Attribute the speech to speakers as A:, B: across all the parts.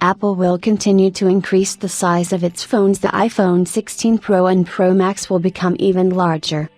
A: Apple will continue to increase the size of its phones. The iPhone 16 Pro and Pro Max will become even larger.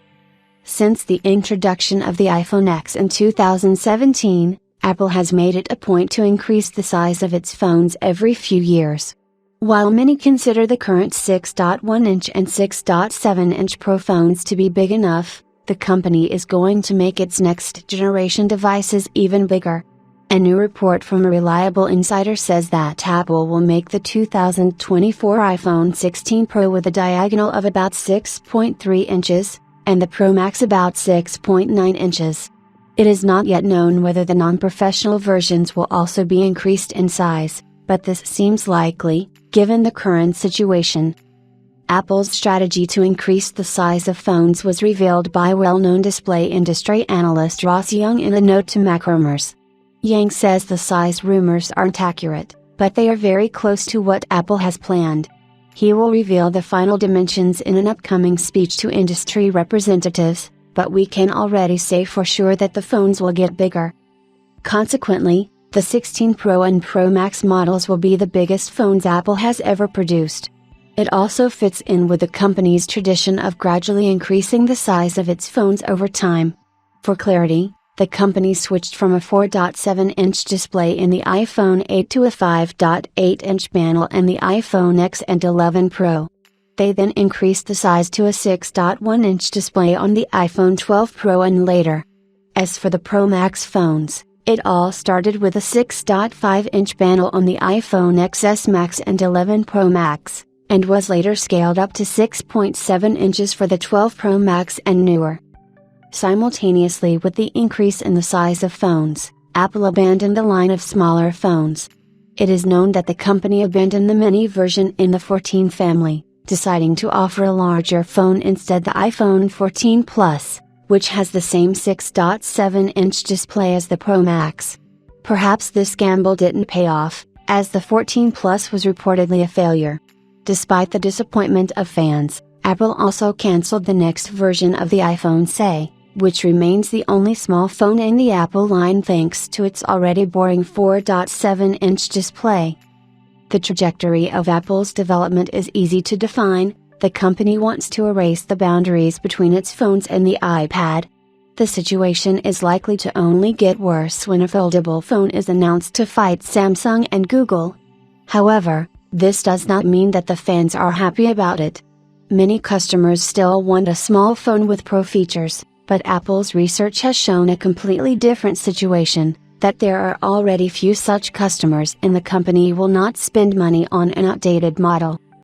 A: Since the introduction of the iPhone X in 2017, Apple has made it a point to increase the size of its phones every few years. While many consider the current 6.1-inch and 6.7-inch Pro phones to be big enough, the company is going to make its next generation devices even bigger. A new report from a reliable insider says that Apple will make the 2024 iPhone 16 Pro with a diagonal of about 6.3 inches, and the Pro Max about 6.9 inches. It is not yet known whether the non-professional versions will also be increased in size, but this seems likely, given the current situation. Apple's strategy to increase the size of phones was revealed by well-known display industry analyst Ross Young in a note to MacRumors. Yang says the size rumors aren't accurate, but they are very close to what Apple has planned. He will reveal the final dimensions in an upcoming speech to industry representatives, but we can already say for sure that the phones will get bigger. Consequently, the 16 Pro and Pro Max models will be the biggest phones Apple has ever produced. It also fits in with the company's tradition of gradually increasing the size of its phones over time. For clarity, the company switched from a 4.7-inch display in the iPhone 8 to a 5.8-inch panel in the iPhone X and 11 Pro. They then increased the size to a 6.1-inch display on the iPhone 12 Pro and later. As for the Pro Max phones, it all started with a 6.5-inch panel on the iPhone XS Max and 11 Pro Max, and was later scaled up to 6.7 inches for the 12 Pro Max and newer. Simultaneously with the increase in the size of phones, Apple abandoned the line of smaller phones. It is known that the company abandoned the mini version in the 14 family, deciding to offer a larger phone instead, the iPhone 14 Plus, which has the same 6.7-inch display as the Pro Max. Perhaps this gamble didn't pay off, as the 14 Plus was reportedly a failure. Despite the disappointment of fans, Apple also canceled the next version of the iPhone SE, which remains the only small phone in the Apple line thanks to its already boring 4.7-inch display. The trajectory of Apple's development is easy to define. The company wants to erase the boundaries between its phones and the iPad. The situation is likely to only get worse when a foldable phone is announced to fight Samsung and Google. However, this does not mean that the fans are happy about it. Many customers still want a small phone with Pro features, but Apple's research has shown a completely different situation, that there are already few such customers and the company will not spend money on an outdated model.